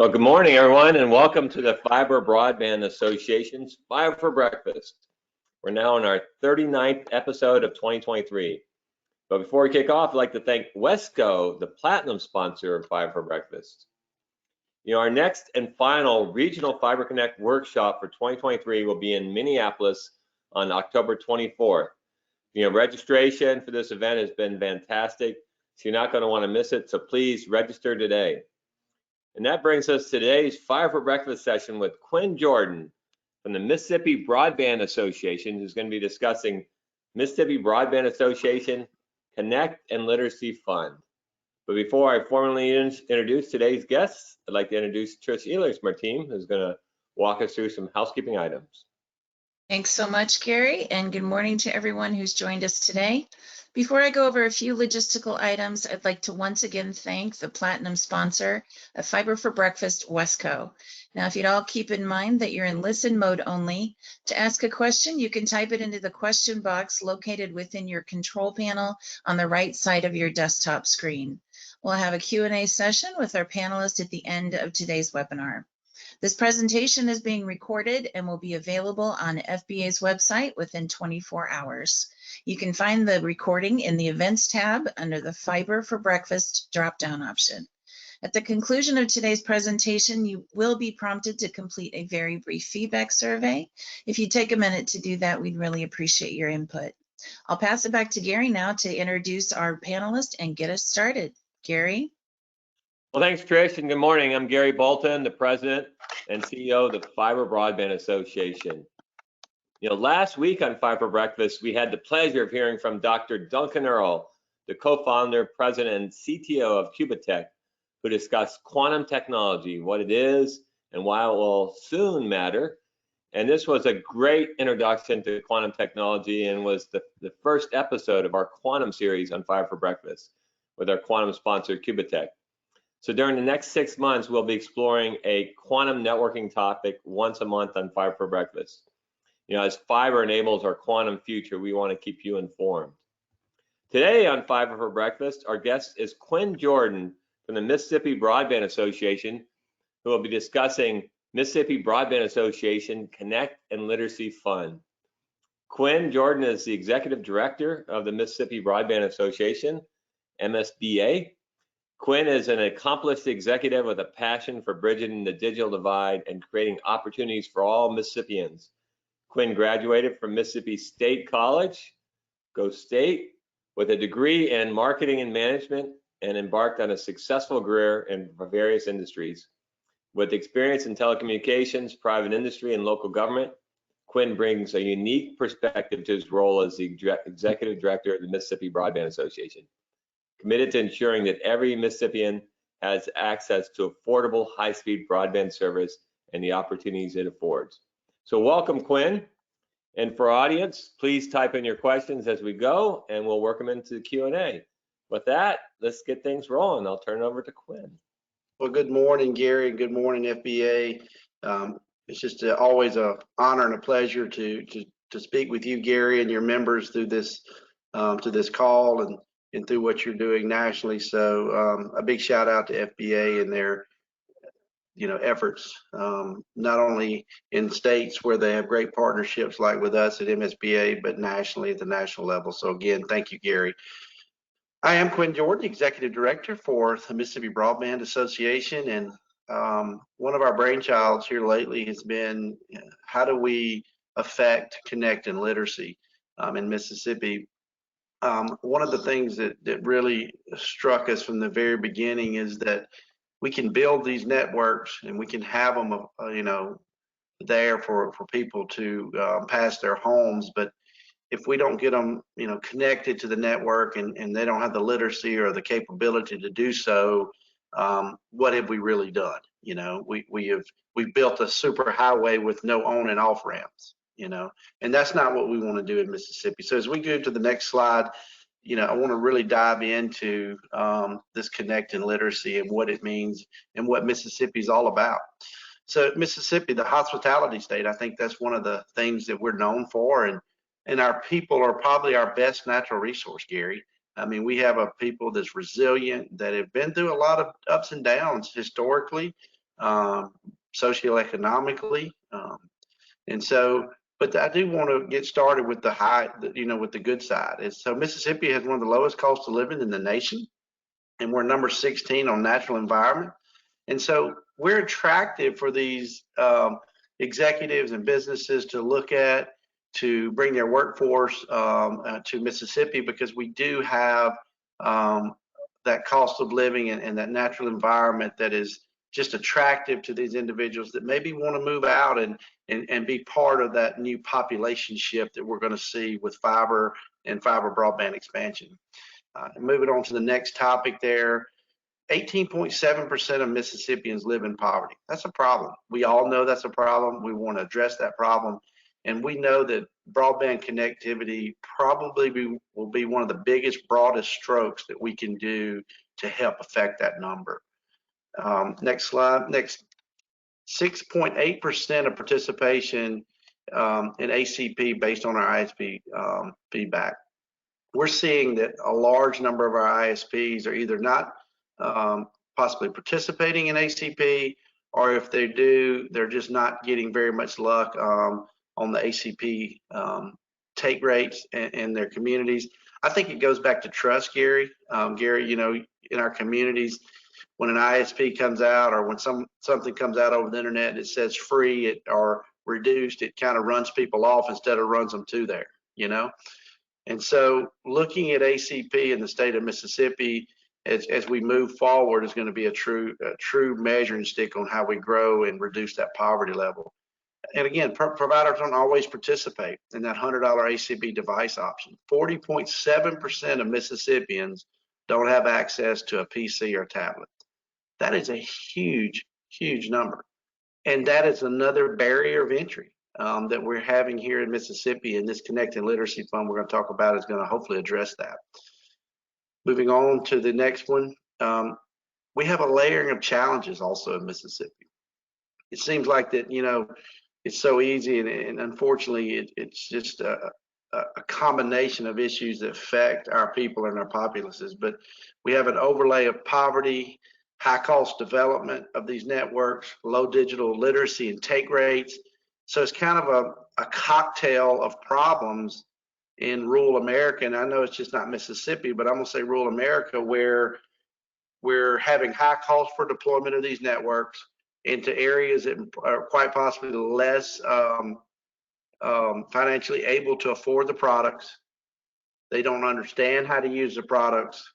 Well, good morning, everyone, and welcome to the Fiber Broadband Association's Fiber for Breakfast. We're now in our 39th episode of 2023. But before we kick off, I'd like to thank Wesco, the platinum sponsor of Fiber for Breakfast. Our next and final Regional Fiber Connect workshop for 2023 will be in Minneapolis on October 24th. Registration for this event has been fantastic, so you're not going to want to miss it, so please register today. And that brings us to today's Fiber for Breakfast session with Quinn Jordan from the Mississippi Broadband Association, who's going to be discussing Mississippi Broadband Association Connect and Literacy Fund. But before I formally introduce today's guests, I'd like to introduce Trish Ehlers from our team, who's going to walk us through some housekeeping items. Thanks so much, Gary, and good morning to everyone who's joined us today. Before I go over a few logistical items, I'd like to once again thank the platinum sponsor of Fiber for Breakfast, Wesco. Now, if you'd all keep in mind that you're in listen mode only, to ask a question, you can type it into the question box located within your control panel on the right side of your desktop screen. We'll have a Q&A session with our panelists at the end of today's webinar. This presentation is being recorded and will be available on FBA's website within 24 hours. You can find the recording in the Events tab under the Fiber for Breakfast drop-down option. At the conclusion of today's presentation, you will be prompted to complete a very brief feedback survey. If you take a minute to do that, we'd really appreciate your input. I'll pass it back to Gary now to introduce our panelists and get us started. Gary? Well, thanks, Trish, and good morning. I'm Gary Bolton, the President and CEO of the Fiber Broadband Association. Last week on Fiber for Breakfast, we had the pleasure of hearing from Dr. Duncan Earl, the co-founder, president, and CTO of Cubatech, who discussed quantum technology, what it is, and why it will soon matter. And this was a great introduction to quantum technology and was the first episode of our quantum series on Fiber for Breakfast with our quantum sponsor, Cubatech. So during the next 6 months, we'll be exploring a quantum networking topic once a month on Fiber for Breakfast. As fiber enables our quantum future, we want to keep you informed. Today on Fiber for Breakfast, our guest is Quinn Jordan from the Mississippi Broadband Association, who will be discussing Mississippi Broadband Association Connect and Literacy Fund. Quinn Jordan is the Executive Director of the Mississippi Broadband Association, MSBA. Quinn is an accomplished executive with a passion for bridging the digital divide and creating opportunities for all Mississippians. Quinn graduated from Mississippi State College, Go State, with a degree in marketing and management and embarked on a successful career in various industries. With experience in telecommunications, private industry, and local government, Quinn brings a unique perspective to his role as the Executive Director of the Mississippi Broadband Association, committed to ensuring that every Mississippian has access to affordable, high-speed broadband service and the opportunities it affords. So welcome, Quinn. And for our audience, please type in your questions as we go, and we'll work them into the Q&A. With that, let's get things rolling. I'll turn it over to Quinn. Well, good morning, Gary. Good morning, FBA. It's just always an honor and a pleasure to speak with you, Gary, and your members through this to this call and through what you're doing nationally. So a big shout out to FBA and their efforts, not only in states where they have great partnerships like with us at MSBA, but nationally at the national level. So again, thank you, Gary. I am Quinn Jordan, Executive Director for the Mississippi Broadband Association, and one of our brainchilds here lately has been how do we affect connect and literacy in Mississippi. One of the things that really struck us from the very beginning is that we can build these networks and we can have them, there for people to pass their homes. But if we don't get them, connected to the network and they don't have the literacy or the capability to do so, what have we really done? We've built a super highway with no on and off ramps. And that's not what we want to do in Mississippi. So as we go to the next slide, I want to really dive into this connect and literacy and what it means and what Mississippi is all about. So Mississippi, the hospitality state, I think that's one of the things that we're known for, and our people are probably our best natural resource, Gary. I mean, we have a people that's resilient, that have been through a lot of ups and downs historically, socioeconomically. And so, but I do want to get started with the high, with the good side. And so Mississippi has one of the lowest cost of living in the nation, and we're number 16 on natural environment. And so we're attractive for these executives and businesses to look at, to bring their workforce to Mississippi, because we do have that cost of living and that natural environment that is just attractive to these individuals that maybe want to move out and be part of that new population shift that we're going to see with fiber and fiber broadband expansion. Moving on to the next topic there, 18.7% of Mississippians live in poverty. That's a problem. We all know that's a problem. We want to address that problem. And we know that broadband connectivity probably will be one of the biggest, broadest strokes that we can do to help affect that number. Next slide. Next, 6.8% of participation in ACP based on our ISP feedback. We're seeing that a large number of our ISPs are either not possibly participating in ACP, or if they do, they're just not getting very much luck on the ACP take rates in their communities. I think it goes back to trust, Gary. Gary, in our communities, when an ISP comes out or when something comes out over the internet and it says free or reduced, it kind of runs people off instead of runs them to there, And so looking at ACP in the state of Mississippi as we move forward is going to be a true measuring stick on how we grow and reduce that poverty level. And again, providers don't always participate in that $100 ACP device option. 40.7% of Mississippians don't have access to a PC or tablet. That is a huge, huge number. And that is another barrier of entry that we're having here in Mississippi, and this Connected Literacy Fund we're going to talk about is going to hopefully address that. Moving on to the next one, we have a layering of challenges also in Mississippi. It seems like that, it's so easy, and unfortunately, it's just a combination of issues that affect our people and our populaces. But we have an overlay of poverty, high cost development of these networks, low digital literacy and take rates. So it's kind of a cocktail of problems in rural America. And I know it's just not Mississippi, but I'm gonna say rural America, where we're having high cost for deployment of these networks into areas that are quite possibly less financially able to afford the products. They don't understand how to use the products,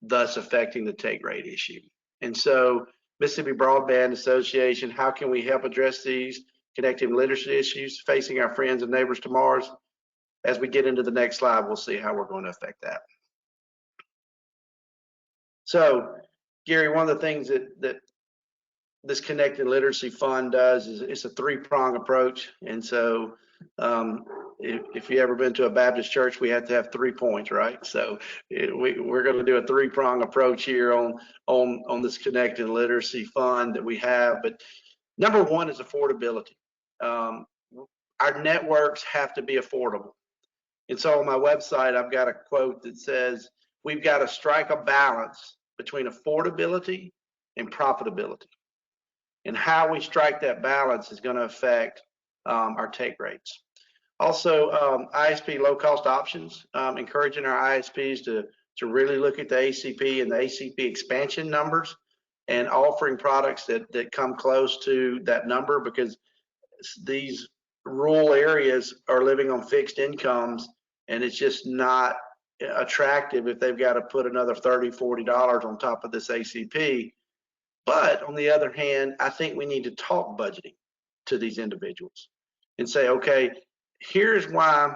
thus affecting the take rate issue. And so Mississippi Broadband Association, how can we help address these connected literacy issues facing our friends and neighbors to Mars? As we get into the next slide, we'll see how we're going to affect that. So, Gary, one of the things that this Connected Literacy Fund does is it's a three-prong approach. And so if you ever been to a Baptist church, we have to have 3 points, right? So we're going to do a three-prong approach here on this Connected Literacy Fund that we have. But number one is affordability. Our networks have to be affordable. And so on my website, I've got a quote that says, we've got to strike a balance between affordability and profitability. And how we strike that balance is going to affect our take rates. Also, ISP low-cost options, encouraging our ISPs to really look at the ACP and the ACP expansion numbers and offering products that come close to that number, because these rural areas are living on fixed incomes, and it's just not attractive if they've got to put another $30, $40 on top of this ACP. But on the other hand, I think we need to talk budgeting to these individuals and say, okay, here's why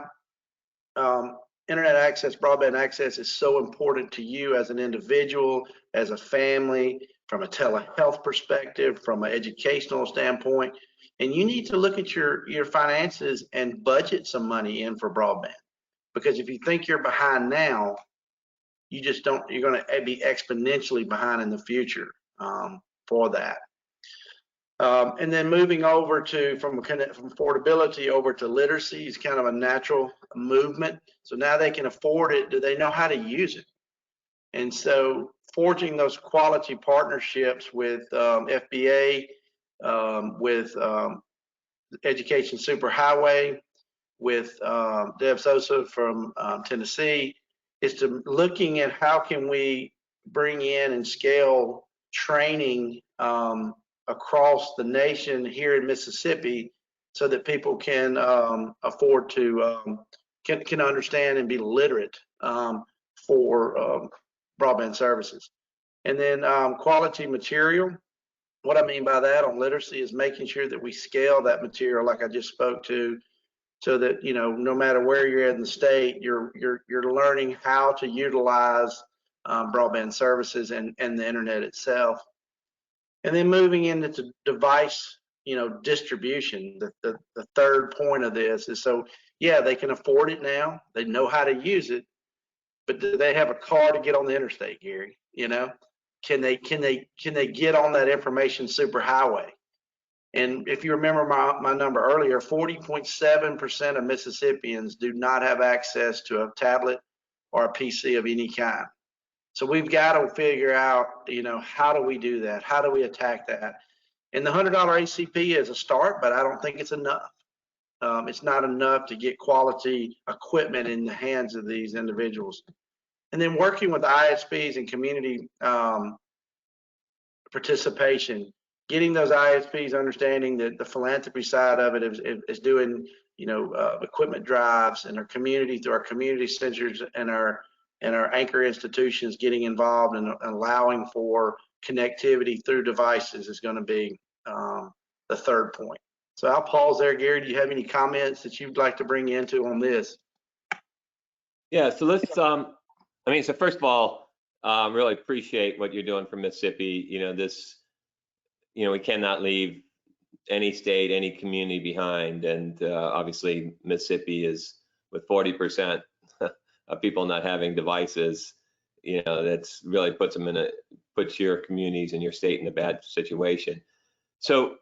internet access, broadband access is so important to you as an individual, as a family, from a telehealth perspective, from an educational standpoint. And you need to look at your finances and budget some money in for broadband. Because if you think you're behind now, you just don't, you're going to be exponentially behind in the future for that. And then moving over to from affordability over to literacy is kind of a natural movement. So now they can afford it. Do they know how to use it? And so forging those quality partnerships with FBA with Education Superhighway, with Deb Sosa from Tennessee, is to looking at how can we bring in and scale training across the nation here in Mississippi so that people can afford to can understand and be literate for broadband services. And then quality material. What I mean by that on literacy is making sure that we scale that material like I just spoke to, so that, you know, no matter where you're in the state, you're learning how to utilize broadband services and the internet itself. And then moving into device, you know, distribution. The third point of this is, so yeah, they can afford it now, they know how to use it, but do they have a car to get on the interstate, Gary? You know, can they get on that information superhighway? And if you remember my number earlier, 40.7% of Mississippians do not have access to a tablet or a PC of any kind. So we've got to figure out, you know, how do we do that? How do we attack that? And the $100 ACP is a start, but I don't think it's enough. It's not enough to get quality equipment in the hands of these individuals. And then working with ISPs and community participation, getting those ISPs understanding that the philanthropy side of it is doing, you know, equipment drives, and our community, through our community centers and our anchor institutions getting involved and allowing for connectivity through devices is going to be the third point. So I'll pause there. Gary, do you have any comments that you'd like to bring into on this? Yeah, so let's, I mean, so first of all, really appreciate what you're doing for Mississippi. You know, this, you know, we cannot leave any state, any community behind. And obviously Mississippi is, with 40% of people not having devices, you know, that's really puts your communities and your state in a bad situation. So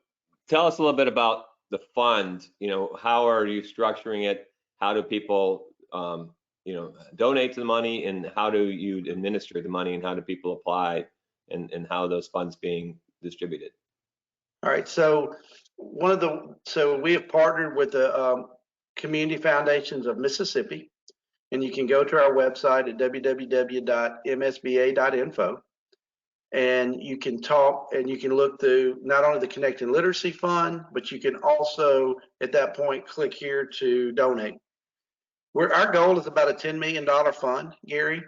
tell us a little bit about the fund. You know, how are you structuring it? How do people, you know, donate to the money, and how do you administer the money, and how do people apply, and how are those funds being distributed? All right, so we have partnered with the Community Foundations of Mississippi, and you can go to our website at www.msba.info, and you can talk and you can look through not only the Connecting Literacy Fund, but you can also at that point click here to donate. Our goal is about a $10 million fund, Gary,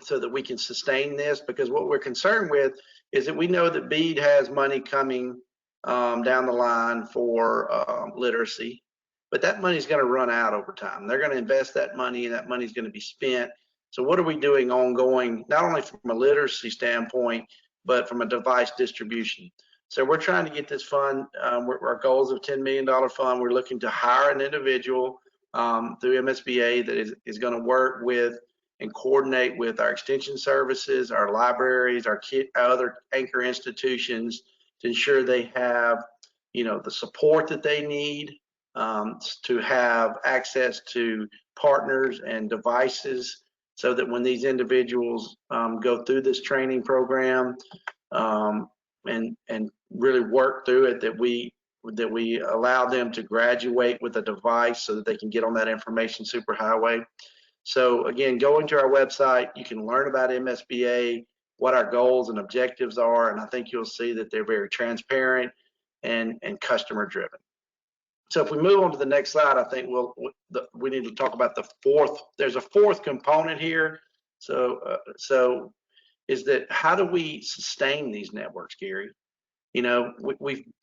so that we can sustain this, because what we're concerned with is that we know that BEAD has money coming down the line for literacy, but that money is going to run out over time. They're going to invest that money, and that money is going to be spent. So what are we doing ongoing, not only from a literacy standpoint, but from a device distribution? So we're trying to get this fund, our goal is a $10 million fund. We're looking to hire an individual through MSBA that is going to work with and coordinate with our extension services, our libraries, our other anchor institutions, to ensure they have, you know, the support that they need to have access to partners and devices, so that when these individuals go through this training program and really work through it, that we allow them to graduate with a device so that they can get on that information superhighway. So again, go into our website, you can learn about MSBA, what our goals and objectives are, and I think you'll see that they're very transparent and customer driven. So if we move on to the next slide, I think we need to talk about the fourth. There's a fourth component here. So is that how do we sustain these networks, Gary? You know,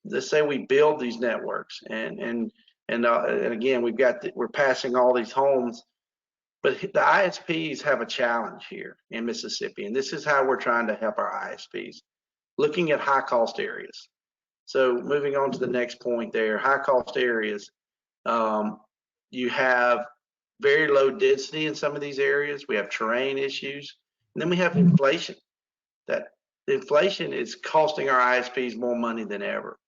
let's say we build these networks, and again, we're passing all these homes. But the ISPs have a challenge here in Mississippi, and this is how we're trying to help our ISPs, looking at high cost areas. So moving on to the next point there, high cost areas, you have very low density in some of these areas. We have terrain issues, and then we have inflation. That inflation is costing our ISPs more money than ever.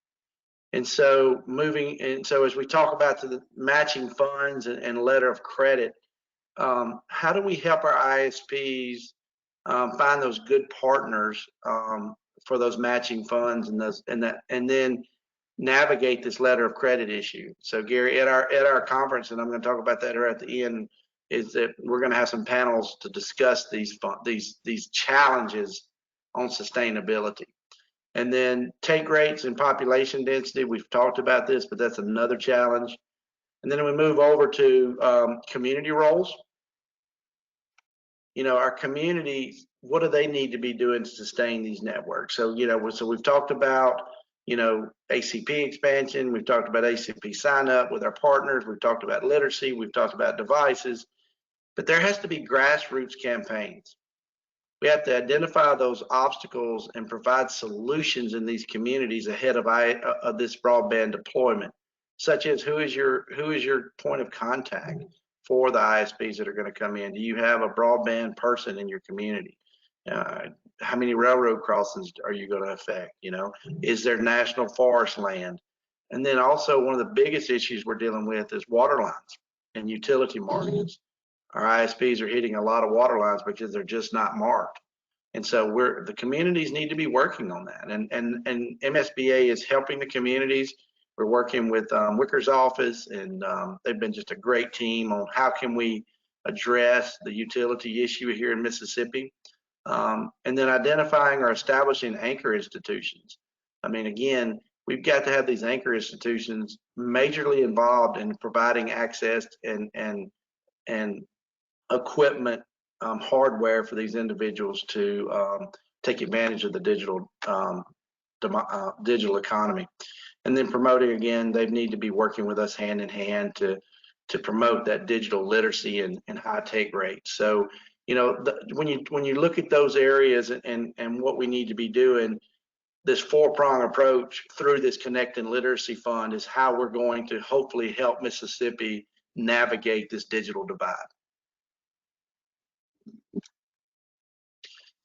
And so as we talk about the matching funds and letter of credit, how do we help our ISPs find those good partners for those matching funds and then navigate this letter of credit issue. So Gary, at our conference, and I'm going to talk about that right at the end, is that we're going to have some panels to discuss these challenges on sustainability. And then take rates and population density. We've talked about this, but that's another challenge. And then we move over to community roles. You know, our communities, what do they need to be doing to sustain these networks? So, you know, so we've talked about, you know, ACP expansion. We've talked about ACP sign up with our partners. We've talked about literacy. We've talked about devices, but there has to be grassroots campaigns. We have to identify those obstacles and provide solutions in these communities ahead of this broadband deployment, such as who is your point of contact for the ISPs that are going to come in? Do you have a broadband person in your community? How many railroad crossings are you going to affect? You know, is there national forest land? And then also one of the biggest issues we're dealing with is water lines and utility markings. Our ISPs are hitting a lot of water lines because they're just not marked. And so the communities need to be working on that. And MSBA is helping the communities. We're working with Wicker's office, and they've been just a great team on how can we address the utility issue here in Mississippi. And then identifying or establishing anchor institutions. I mean, again, we've got to have these anchor institutions majorly involved in providing access and equipment, hardware for these individuals to take advantage of the digital economy. And then promoting, again, they need to be working with us hand in hand to promote that digital literacy and high take rates. So, you know, when you look at those areas and what we need to be doing, this four-prong approach through this Connect and Literacy Fund is how we're going to hopefully help Mississippi navigate this digital divide.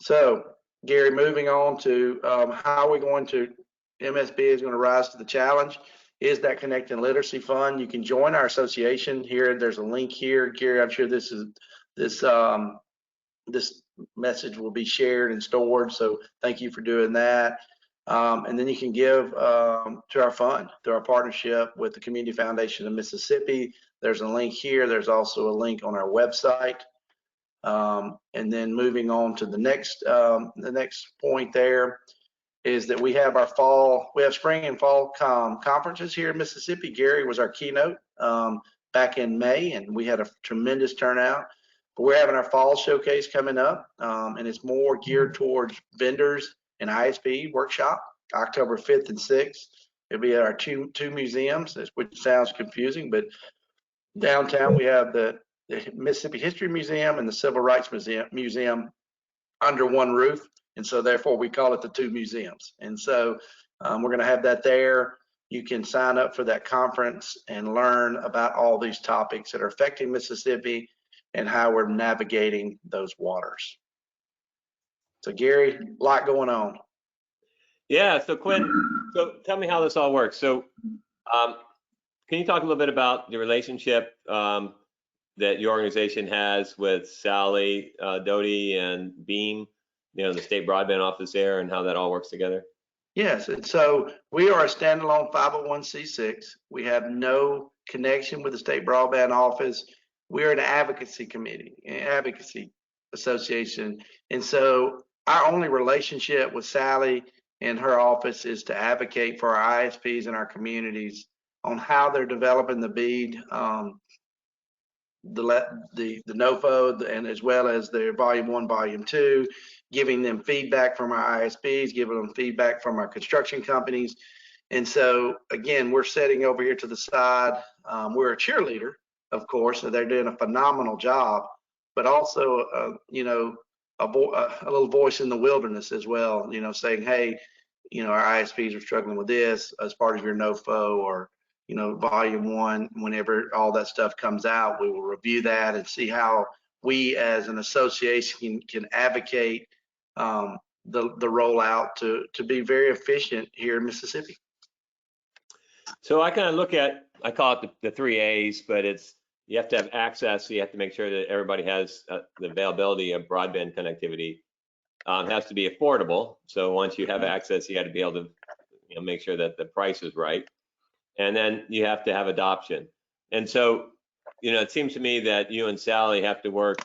So, Gary, moving on to how are we going to, MSB is going to rise to the challenge, is that Connect and Literacy Fund. You can join our association here. There's a link here. Gary, I'm sure this message will be shared and stored. So thank you for doing that. And then you can give to our fund through our partnership with the Community Foundation of Mississippi. There's a link here. There's also a link on our website. And then moving on to the next point there is that we have spring and fall conferences here in Mississippi. Gary was our keynote back in May, and we had a tremendous turnout. But we're having our fall showcase coming up, and it's more geared towards vendors and ISP workshop, October 5th and 6th. It'll be at our two museums, which sounds confusing, but downtown we have the Mississippi History Museum and the Civil Rights Museum under one roof. And so therefore we call it the two museums. And so we're going to have that there. You can sign up for that conference and learn about all these topics that are affecting Mississippi and how we're navigating those waters. So Gary, a lot going on. Yeah, so Quinn, so tell me how this all works. So can you talk a little bit about the relationship that your organization has with Sally Doty and Beam, you know, the state broadband office there, and how that all works together? Yes, and so we are a standalone 501c6. We have no connection with the state broadband office. We're an advocacy committee, an advocacy association. And so our only relationship with Sally and her office is to advocate for our ISPs and our communities on how they're developing the BEAD, the NOFO, and as well as their volume 1, volume 2, giving them feedback from our ISPs, giving them feedback from our construction companies. And so again, we're sitting over here to the side. We're a cheerleader, of course, so they're doing a phenomenal job, but also, you know, a little voice in the wilderness as well, you know, saying, hey, you know, our ISPs are struggling with this as part of your NOFO, or, you know, volume 1, whenever all that stuff comes out, we will review that and see how we as an association can advocate the rollout to be very efficient here in Mississippi. So I kind of look at, I call it the 3 A's, but it's, you have to have access, so you have to make sure that everybody has the availability of broadband connectivity. has to be affordable. So once you have access, you got to be able to, make sure that the price is right. And then you have to have adoption. And so, it seems to me that you and Sally have to work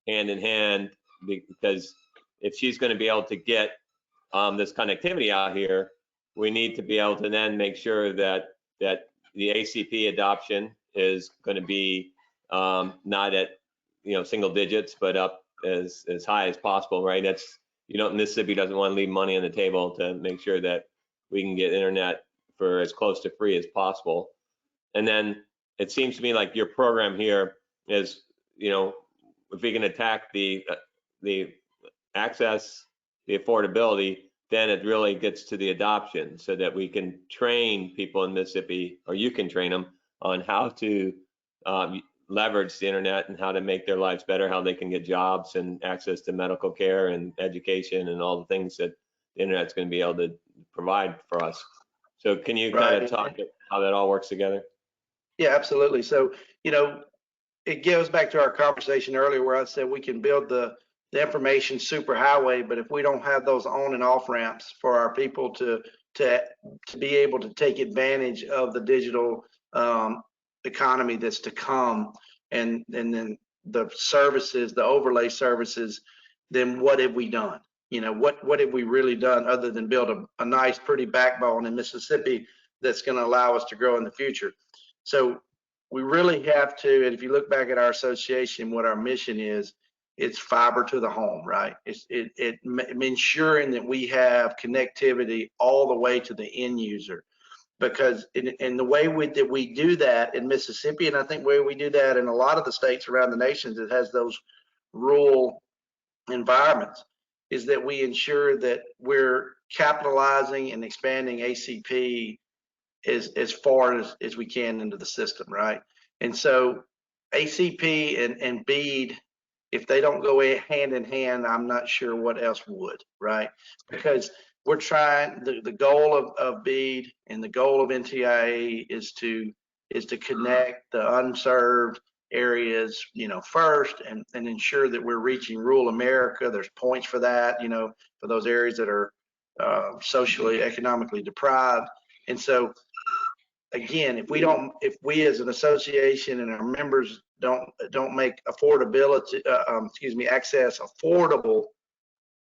hand in hand, because if she's going to be able to get this connectivity out here, we need to be able to then make sure that the ACP adoption is going to be not at single digits, but up as high as possible, right? That's Mississippi doesn't want to leave money on the table to make sure that we can get internet for as close to free as possible. And then it seems to me like your program here is, if we can attack the access, the affordability, then it really gets to the adoption, so that we can train people in Mississippi, or you can train them on how to leverage the internet and how to make their lives better, how they can get jobs and access to medical care and education and all the things that the internet's going to be able to provide for us. So can you kind of talk how that all works together? Yeah, absolutely. So, it goes back to our conversation earlier where I said we can build the information superhighway, but if we don't have those on and off ramps for our people to be able to take advantage of the digital economy that's to come, and then the services, the overlay services, then what have we done? What have we really done other than build a nice, pretty backbone in Mississippi that's going to allow us to grow in the future? So we really have to, and if you look back at our association, what our mission is, it's fiber to the home, right? It's ensuring that we have connectivity all the way to the end user. Because in the way that we do that in Mississippi, and I think where we do that in a lot of the states around the nation that has those rural environments, is that we ensure that we're capitalizing and expanding ACP as far as we can into the system, right? And so ACP and BEAD, if they don't go hand in hand, I'm not sure what else would, right? Because we're trying, the goal of BEAD and the goal of NTIA is to connect the unserved areas, first, and ensure that we're reaching rural America. There's points for that, for those areas that are socially, economically deprived. And so, again, if we as an association and our members don't make access affordable,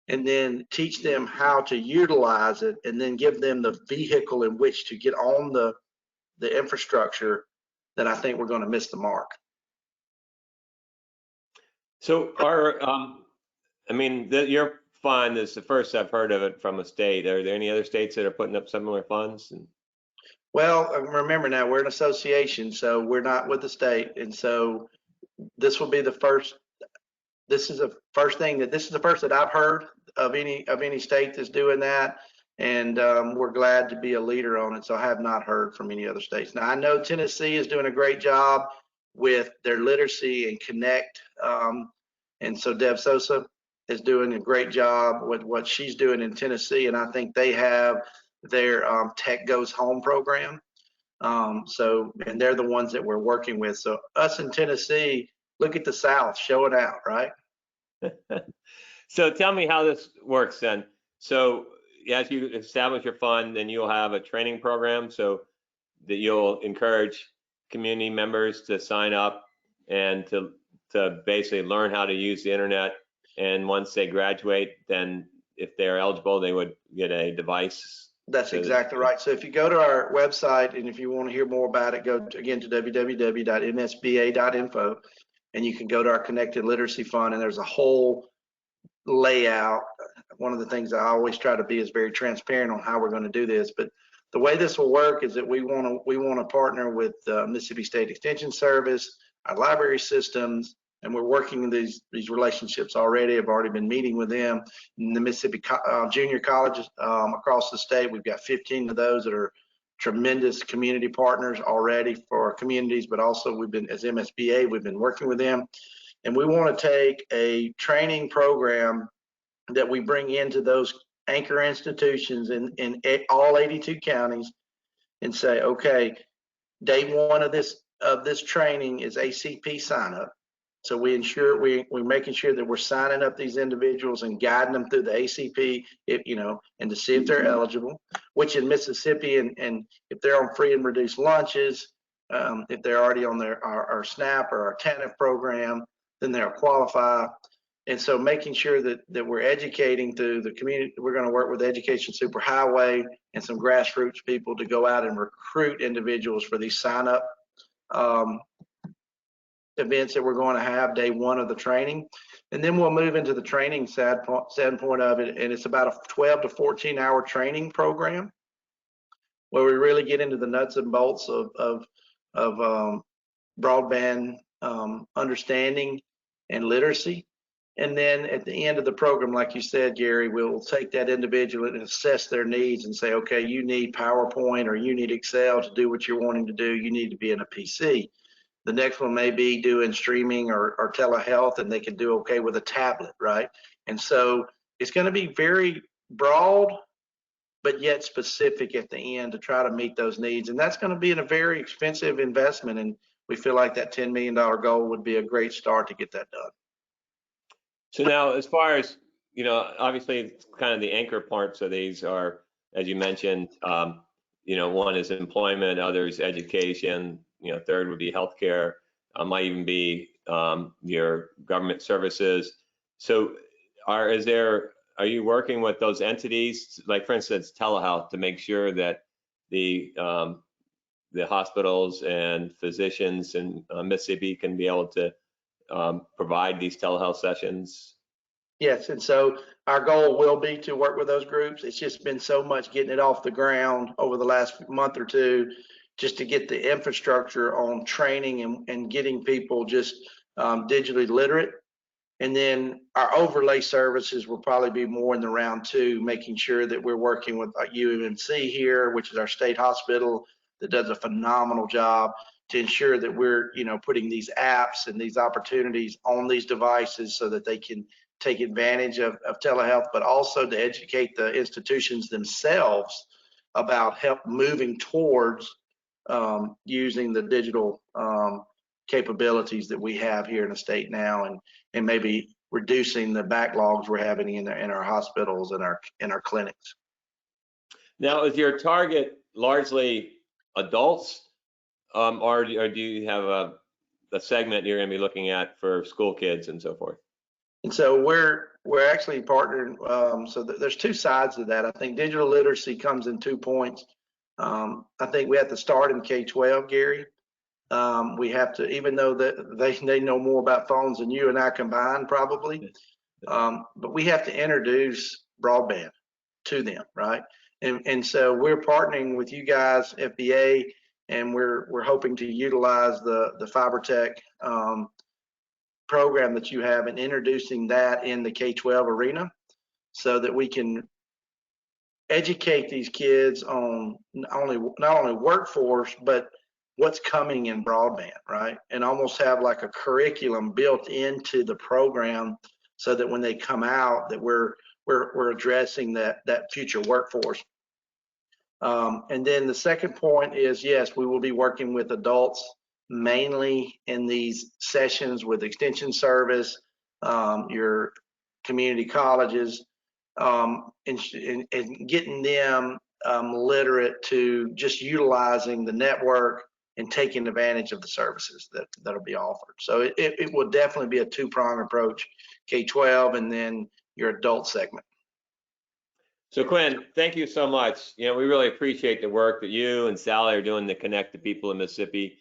and then teach them how to utilize it, and then give them the vehicle in which to get on the infrastructure, then I think we're going to miss the mark. So your fund is the first I've heard of it from a state. Are there any other states that are putting up similar funds? Well, remember now, we're an association, so we're not with the state. And so this will be the first, this is the first that I've heard of any state that's doing that. And we're glad to be a leader on it. So I have not heard from any other states. Now, I know Tennessee is doing a great job with their literacy and connect. And so Deb Sosa is doing a great job with what she's doing in Tennessee. And I think they have their Tech Goes Home program. And they're the ones that we're working with. So us in Tennessee, look at the South, show it out, right? So tell me how this works then. So as you establish your fund, then you'll have a training program so that you'll encourage community members to sign up and to basically learn how to use the internet. And once they graduate, then if they're eligible, they would get a device. That's exactly right. So if you go to our website, and if you want to hear more about it, go again to www.msba.info, and you can go to our Connected Literacy Fund, and there's a whole layout. One of the things I always try to be is very transparent on how we're going to do this. But the way this will work is that we want to partner with Mississippi State Extension Service, our library systems, and we're working in these relationships already. I've already been meeting with them. In the Mississippi junior colleges across the state, we've got 15 of those that are tremendous community partners already for our communities, but also we've been, as MSBA, we've been working with them. And we want to take a training program that we bring into those anchor institutions in all 82 counties and say, okay, day one of this training is ACP sign up. So we're making sure that we're signing up these individuals and guiding them through the ACP, and to see if they're eligible, which in Mississippi, and if they're on free and reduced lunches, if they're already on our SNAP or our TANF program, then they'll qualify. And so making sure that we're educating through the community. We're going to work with Education Superhighway and some grassroots people to go out and recruit individuals for these sign up events that we're going to have day one of the training. And then we'll move into the training standpoint of it. And it's about a 12 to 14 hour training program where we really get into the nuts and bolts of broadband understanding and literacy. And then at the end of the program, like you said, Gary, we'll take that individual and assess their needs and say, okay, you need PowerPoint or you need Excel to do what you're wanting to do. You need to be in a PC. The next one may be doing streaming or telehealth, and they can do okay with a tablet, right? And so it's going to be very broad, but yet specific at the end to try to meet those needs. And that's going to be a very expensive investment. And we feel like that $10 million goal would be a great start to get that done. So now, as far as, obviously kind of the anchor parts of these are, as you mentioned, one is employment, others education, third would be healthcare, might even be your government services. So are you working with those entities, like for instance, telehealth, to make sure that the hospitals and physicians in Mississippi can be able to provide these telehealth sessions? Yes, and so our goal will be to work with those groups. It's just been so much getting it off the ground over the last month or two, just to get the infrastructure on training and getting people just digitally literate. And then our overlay services will probably be more in the round two, making sure that we're working with UMMC here, which is our state hospital that does a phenomenal job to ensure that we're, putting these apps and these opportunities on these devices so that they can take advantage of telehealth, but also to educate the institutions themselves about moving towards using the digital capabilities that we have here in the state now, and maybe reducing the backlogs we're having in our hospitals and our clinics. Now, is your target largely adults, or do you have a segment you're going to be looking at for school kids and so forth? And so we're actually partnering. So there's two sides to that. I think digital literacy comes in 2 points. I think we have to start in K-12, Gary. We have to, even though they know more about phones than you and I combined probably, but we have to introduce broadband to them, right? And so we're partnering with you guys, FBA, and we're hoping to utilize the FiberTech program that you have and introducing that in the K-12 arena so that we can educate these kids on not only workforce, but what's coming in broadband, right? And almost have like a curriculum built into the program so that when they come out that we're addressing that future workforce. And then the second point is, yes, we will be working with adults mainly in these sessions with extension service, your community colleges, and getting them literate to just utilizing the network and taking advantage of the services that'll be offered. So it will definitely be a two-pronged approach, K-12 and then your adult segment. So Quinn, thank you so much. We really appreciate the work that you and Sally are doing to connect the people in Mississippi.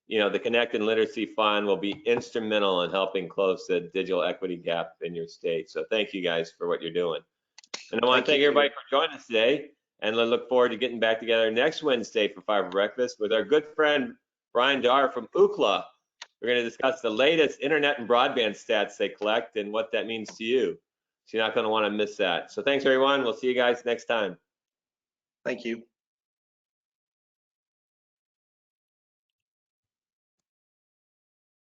The Connect and Literacy Fund will be instrumental in helping close the digital equity gap in your state. So thank you guys for what you're doing. And I want to thank everybody for joining us today. And I look forward to getting back together next Wednesday for Fiber Breakfast with our good friend, Brian Dar from UCLA. We're going to discuss the latest internet and broadband stats they collect and what that means to you. So you're not going to want to miss that. So thanks, everyone. We'll see you guys next time. Thank you.